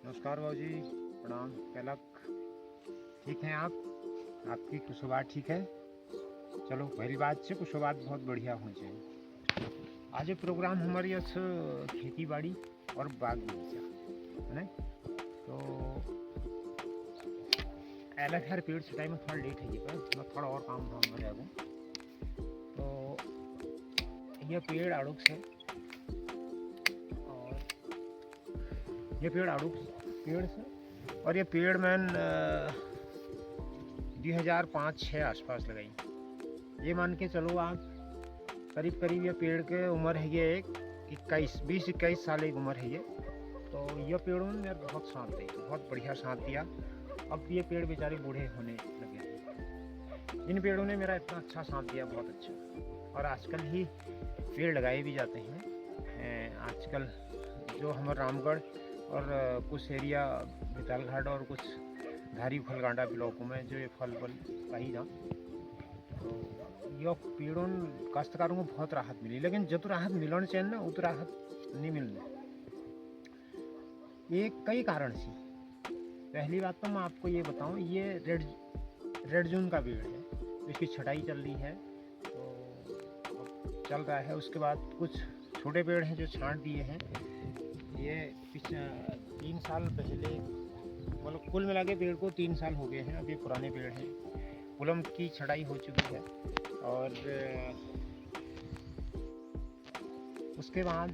नमस्कार बाबू जी, प्रणाम। कैलक ठीक हैं आप? आपकी कुशवात ठीक है? चलो पहली बात से कुशवात बहुत बढ़िया होनी चाहिए। आज ये प्रोग्राम हमारी खेती बाड़ी और बाग बगीचा है ना। तो अलग हर पेड़ छटाई में थोड़ा लेट है ये पर मैं थोड़ा और काम था मेरे आगे। तो ये पेड़ आड़ूस है और ये पेड़ आड़ूस पेड़ से और ये पेड़ मैंने 2005-06 आसपास लगाई। ये मान के चलो आप करीब करीब ये पेड़ के उम्र है ये एक 20-21 साल की उम्र है ये। तो ये पेड़ों ने बहुत साथ दी, बहुत बढ़िया साथ दिया। अब ये पेड़ बेचारे बूढ़े होने लगे हैं। इन पेड़ों ने मेरा इतना अच्छा साथ दिया, बहुत अच्छा। और आजकल ही पेड़ लगाए भी जाते हैं। आजकल जो हमारे रामगढ़ और कुछ एरिया विटालघाट और कुछ धारी फलगांडा ब्लॉकों में जो ये फल पाई जा, तो ये पेड़ों काश्तकारों को बहुत राहत मिली। लेकिन जो तो राहत मिलना चाहिए ना, वो तो राहत नहीं मिलनी। ये कई कारण से। पहली बात तो मैं आपको ये बताऊं, ये रेड जून का पेड़ है, इसकी छटाई चल रही है तो चल रहा है। उसके बाद कुछ छोटे पेड़ हैं जो छांट दिए हैं। ये 3 साल पहले, मतलब कुल मिला के पेड़ को 3 साल हो गए हैं। अब ये पुराने पेड़ हैं, पुलम की छटाई हो चुकी है। और उसके बाद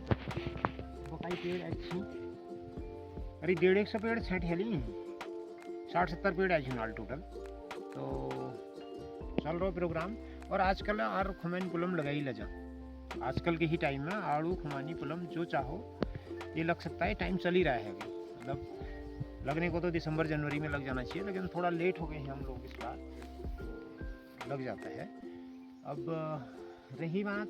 बकाई पेड़ अच्छी अरे 150 पेड़ छठ हेली 60-70 पेड़ अच्छी नाल टोटल। तो चल रहा प्रोग्राम। और आजकल आर खुमैन पुलम लगाई लजा, आजकल के ही टाइम में आड़ू खुमानी पुलम जो चाहो ये लग सकता है। टाइम चल ही रहा है अभी, मतलब लगने को तो दिसंबर जनवरी में लग जाना चाहिए, लेकिन थोड़ा लेट हो गए हैं हम लोग इस बार, लग जाता है। अब रही बात,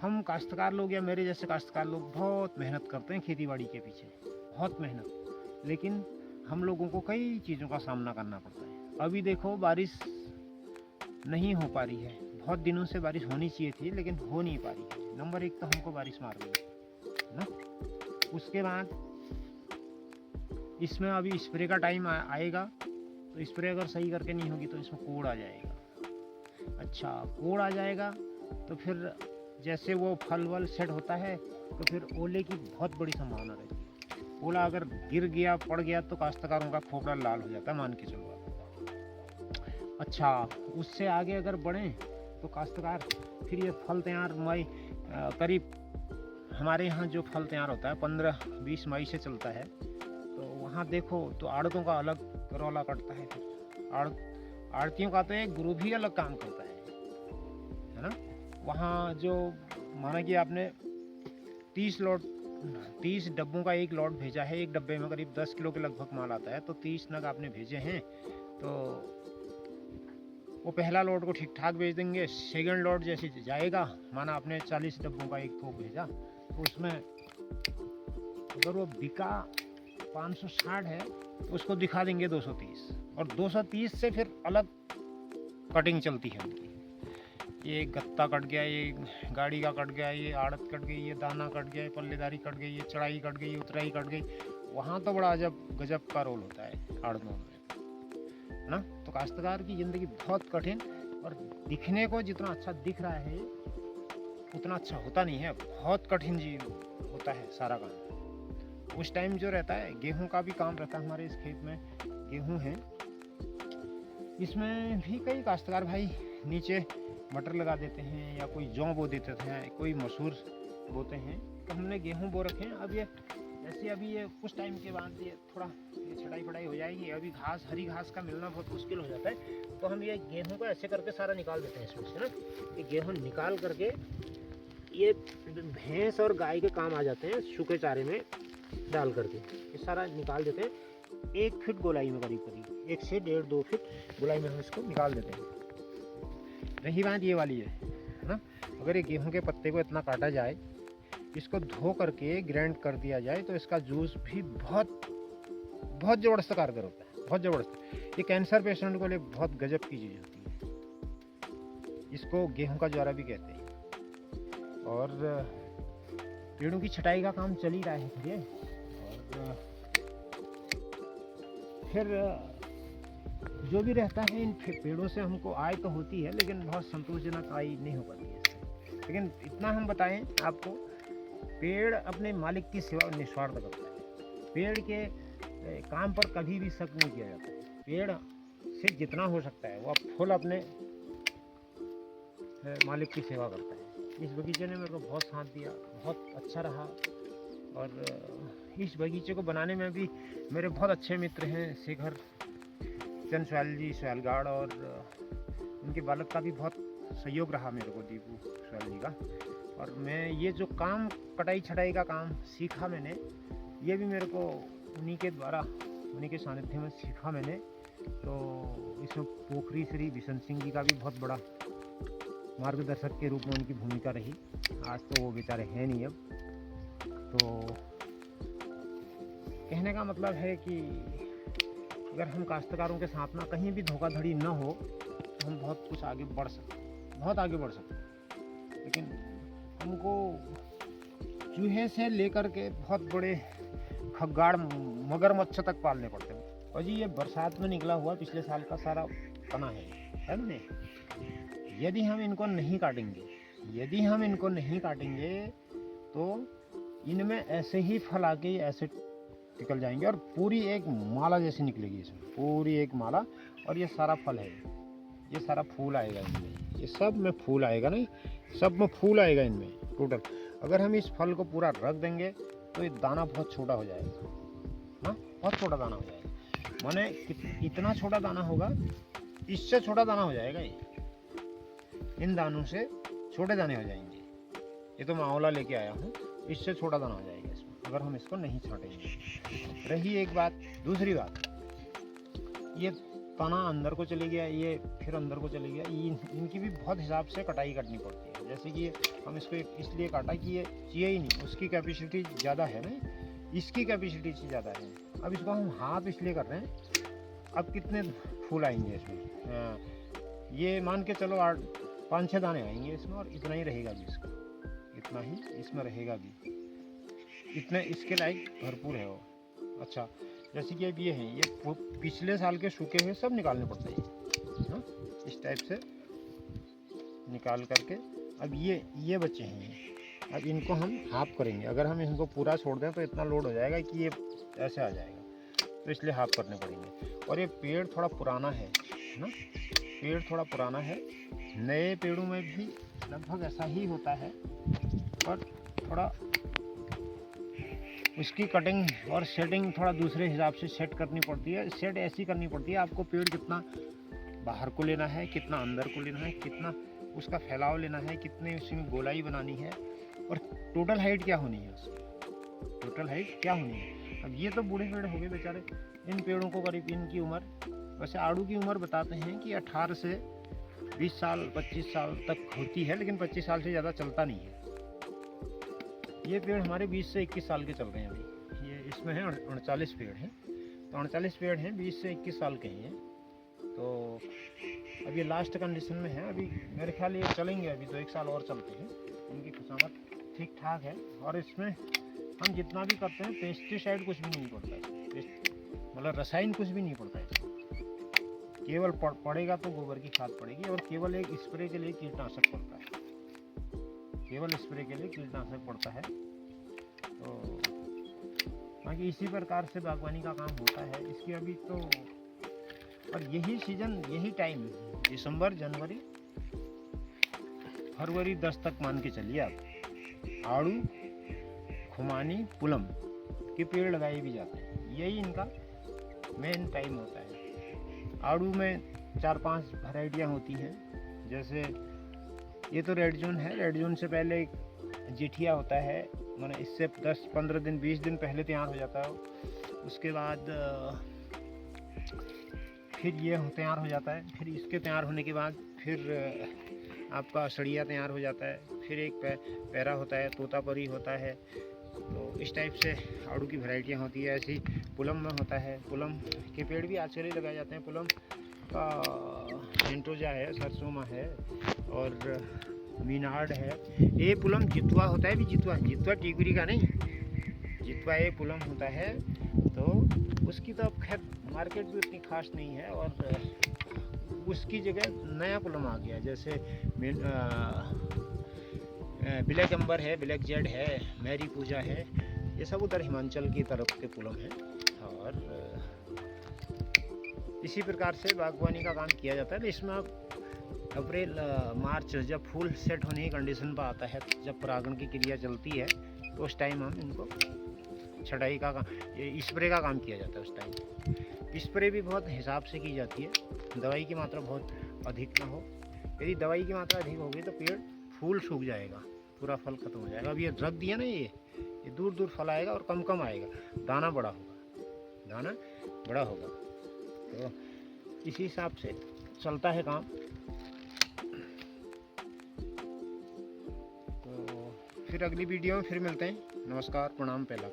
हम काश्तकार लोग या मेरे जैसे काश्तकार लोग बहुत मेहनत करते हैं खेती बाड़ी के पीछे, बहुत मेहनत। लेकिन हम लोगों को कई चीज़ों का सामना करना पड़ता है। अभी देखो बारिश नहीं हो पा रही है, बहुत दिनों से बारिश होनी चाहिए थी लेकिन हो नहीं पा रही है। नंबर 1 तो हमको बारिश मार गई ना। उसके बाद इसमें अभी स्प्रे का टाइम आएगा, तो स्प्रे अगर सही करके नहीं होगी तो इसमें कोड़ आ जाएगा। अच्छा, कोड़ आ जाएगा तो फिर जैसे वो फल वल सेट होता है तो फिर ओले की बहुत बड़ी संभावना रहती है। ओला अगर गिर गया, पड़ गया तो काश्तकारों का खोपड़ा लाल हो जाता है, मान के चलो। अच्छा, उससे आगे अगर बढ़ें तो काश्तकार फिर ये फल तैयार मई करीब, हमारे यहाँ जो फल तैयार होता है 15-20 मई से चलता है। तो वहाँ देखो तो आड़तों का अलग रौला कटता है। फिर आड़तियों का तो एक ग्रुप ही अलग काम करता है ना। वहाँ जो माना कि आपने 30 डब्बों का एक लॉट भेजा है, एक डब्बे में करीब 10 किलो के लगभग माल आता है, तो 30 नग आपने भेजे हैं। तो वो पहला लॉट को ठीक ठाक भेज देंगे। सेकंड लॉट जैसे जाएगा, माना आपने 40 डब्बों का एक थोक भेजा, तो उसमें अगर वो बिका 560 है तो उसको दिखा देंगे 230, और 230 से फिर अलग कटिंग चलती है उनकी। ये गत्ता कट गया, ये गाड़ी का कट गया, ये आड़त कट गई, ये दाना कट गया, ये पल्लेदारी कट गई, ये चढ़ाई कट गई, उतराई कट गई। वहाँ तो बड़ा गजब का रोल होता है आड़तों में ना। तो काश्तकार की ज़िंदगी बहुत कठिन, और दिखने को जितना अच्छा दिख रहा है उतना अच्छा होता नहीं है। बहुत कठिन जी होता है सारा काम। उस टाइम जो रहता है, गेहूं का भी काम रहता है। हमारे इस खेत में गेहूं है, इसमें भी कई काश्तकार भाई नीचे मटर लगा देते हैं, या कोई जौ बो देते हैं, कोई मसूर बोते हैं। तो हमने गेहूं बो रखे हैं। अब ये जैसे अभी ये कुछ टाइम के बाद ये थोड़ा ये छटाई फटाई हो जाएगी, अभी घास, हरी घास का मिलना बहुत मुश्किल हो जाता है। तो हम ये गेहूं को ऐसे करके सारा निकाल देते हैं इसमें से ना। ये गेहूं निकाल करके ये भैंस और गाय के काम आ जाते हैं, सूखे चारे में डाल करके ये सारा निकाल देते हैं। 1 फीट गोलाई में करीब करीब 1 से 1.5-2 फीट गोलाई में हम इसको निकाल देते हैं। रही बात ये वाली है ना, अगर ये गेहूं के पत्ते को इतना काटा जाए, इसको धो करके ग्राइंड कर दिया जाए, तो इसका जूस भी बहुत बहुत ज़बरदस्त कारगर होता है, बहुत ज़बरदस्त। ये कैंसर पेशेंट को लिए बहुत गजब की चीज़ होती है। इसको गेहूं का ज्वारा भी कहते हैं। और पेड़ों की छटाई का काम चल ही रहा है ये। और फिर जो भी रहता है इन पेड़ों से हमको आय तो होती है, लेकिन बहुत संतोषजनक आय नहीं हो पाती है इससे। लेकिन इतना हम बताएं आपको, पेड़ अपने मालिक की सेवा निस्वार्थ करता है। पेड़ के काम पर कभी भी शक नहीं किया जाता। पेड़ से जितना हो सकता है वो फुल अपने मालिक की सेवा करता है। इस बगीचे ने मेरे को बहुत साथ दिया, बहुत अच्छा रहा। और इस बगीचे को बनाने में भी मेरे बहुत अच्छे मित्र हैं, शेखर चंद सयाल जी सयालगाड़, और उनके बालक का भी बहुत सहयोग रहा मेरे को, दीपू सयाल जी का। और मैं ये जो काम कटाई छटाई का काम सीखा मैंने, ये भी मेरे को उन्हीं के द्वारा, उन्हीं के सानिध्य में सीखा मैंने। तो इसमें पोखरी श्री बिशन सिंह जी का भी बहुत बड़ा मार्गदर्शक के रूप में उनकी भूमिका रही। आज तो वो बेचारे हैं नहीं अब। तो कहने का मतलब है कि अगर हम काश्तकारों के साथ ना कहीं भी धोखाधड़ी न हो तो हम बहुत कुछ आगे बढ़ सकते हैं, बहुत आगे बढ़ सकते हैं। लेकिन हमको चूहे से लेकर के बहुत बड़े खग्गाड़ मगरमच्छ तक पालने पड़ते हैं। और जी ये बरसात में निकला हुआ पिछले साल का सारा तना है ना। यदि हम इनको नहीं काटेंगे तो इनमें ऐसे ही फल आके ऐसे निकल जाएंगे, और पूरी एक माला जैसी निकलेगी इसमें, पूरी एक माला। और ये सारा फल है, ये सारा फूल आएगा इनमें, ये सब में फूल आएगा, नहीं सब में फूल आएगा इनमें टोटल। अगर हम इस फल को पूरा रख देंगे तो ये दाना बहुत छोटा हो जाएगा, हाँ बहुत छोटा दाना हो जाएगा। माने इतना छोटा दाना होगा, इससे छोटा दाना हो जाएगा ये। इन दानों से छोटे दाने हो जाएंगे। ये तो मैं आंवला लेके आया हूँ, इससे छोटा दाना हो जाएगा इसमें, अगर हम इसको नहीं छांटेंगे। रही एक बात, दूसरी बात, ये तना अंदर को चले गया, ये फिर अंदर को चले गया। इनकी भी बहुत हिसाब से कटाई करनी पड़ती है। जैसे कि हम इसको इसलिए काटा कि ये चाहिए ही नहीं, उसकी कैपेसिटी ज़्यादा है ना, इसकी कैपेसिटी ज़्यादा है। अब इसको हम हाथ इसलिए कर रहे हैं। अब कितने फूल आएंगे इसमें, ये मान के चलो 8-5-6 दाने आएंगे इसमें, और इतना ही रहेगा भी इसका, इतना ही इसमें रहेगा भी, इतने इसके लायक भरपूर है वो। अच्छा, जैसे कि अब ये हैं, ये पिछले साल के सूखे हुए सब निकालने पड़ते हैं, हाँ इस टाइप से निकाल करके। अब ये बच्चे हैं, अब इनको हम हाफ करेंगे। अगर हम इनको पूरा छोड़ दें तो इतना लोड हो जाएगा कि ये ऐसे आ जाएगा, तो इसलिए हाफ करने पड़ेंगे। और ये पेड़ थोड़ा पुराना है ना, पेड़ थोड़ा पुराना है। नए पेड़ों में भी लगभग ऐसा ही होता है, पर थोड़ा उसकी कटिंग और सेटिंग थोड़ा दूसरे हिसाब से सेट करनी पड़ती है। सेट ऐसी करनी पड़ती है, आपको पेड़ कितना बाहर को लेना है, कितना अंदर को लेना है, कितना उसका फैलाव लेना है, कितने उसमें गोलाई बनानी है, और टोटल हाइट क्या होनी है उसकी, टोटल हाइट क्या होनी है। अब ये तो बूढ़े पेड़ हो गए बेचारे, इन पेड़ों को करीब इनकी उम्र, वैसे आड़ू की उम्र बताते हैं कि 18 से 20 साल 25 साल तक होती है, लेकिन 25 साल से ज़्यादा चलता नहीं है। ये पेड़ हमारे 20 से 21 साल के चल रहे हैं अभी। ये इसमें है 39 पेड़ हैं, तो 39 पेड़ हैं, 20 से 21 साल के हैं। तो अब ये लास्ट कंडीशन में है। अभी मेरे ख्याल ये चलेंगे, अभी तो 1 साल और चलते हैं, इनकी खुशामद ठीक ठाक है। और इसमें हम जितना भी करते हैं, पेस्टिसाइड कुछ भी नहीं पड़ता है, मतलब रसायन कुछ भी नहीं पड़ता है। केवल पड़ेगा तो गोबर की खाद पड़ेगी, और केवल एक स्प्रे के लिए कीटनाशक पड़ता है, केवल स्प्रे के लिए कीटनाशक पड़ता है। तो बाकी इसी प्रकार से बागवानी का काम होता है। इसकी अभी तो, और यही सीजन, यही टाइम, दिसंबर जनवरी फरवरी 10 तक मान के चलिए आप, आड़ू खुमानी पुलम के पेड़ लगाए भी जाते हैं। यही इनका मेन टाइम होता है। आड़ू में 4-5 वैरायटियाँ होती हैं। जैसे ये तो रेड जोन है, रेड जोन से पहले जिठिया होता है, माने इससे 10-15 दिन 20 दिन पहले तैयार हो जाता है। उसके बाद फिर ये तैयार हो जाता है, फिर इसके तैयार होने के बाद फिर आपका सड़िया तैयार हो जाता है, फिर एक पैरा होता है, तोतापरी होता है। तो इस टाइप से आड़ू की वैरायटियाँ होती है। ऐसी पुलम में होता है, पुलम के पेड़ भी आजकल ही लगाए जाते हैं। पुलम का सेंटोजा है, सरसोमा है, और मीनार्ड है। ये पुलम जितवा होता है भी, जितवा टिकुरी का नहीं, जितवा ये पुलम होता है। तो तो उसकी तो अब खैर मार्केट भी उतनी खास नहीं है, और उसकी जगह नया पुलम आ गया, जैसे ब्लैक एम्बर है, ब्लैक जेड है, मैरी पूजा है, ये सब उधर हिमाचल की तरफ के पुलम हैं। और इसी प्रकार से बागवानी का काम किया जाता है। तो इसमें आप अप्रैल मार्च जब फूल सेट होने की कंडीशन पर आता है, जब परागण की क्रिया चलती है, तो उस टाइम हम इनको छटाई का स्प्रे का काम किया जाता है। उस टाइम स्प्रे भी बहुत हिसाब से की जाती है, दवाई की मात्रा बहुत अधिक ना हो। यदि दवाई की मात्रा अधिक होगी तो पेड़ फूल सूख जाएगा, पूरा फल खत्म हो जाएगा। अब ये रख दिया ना, ये दूर दूर फल आएगा और कम कम आएगा, दाना बड़ा होगा। तो इसी हिसाब से चलता है काम। तो फिर अगली वीडियो में फिर मिलते हैं। नमस्कार, प्रणाम, पहला।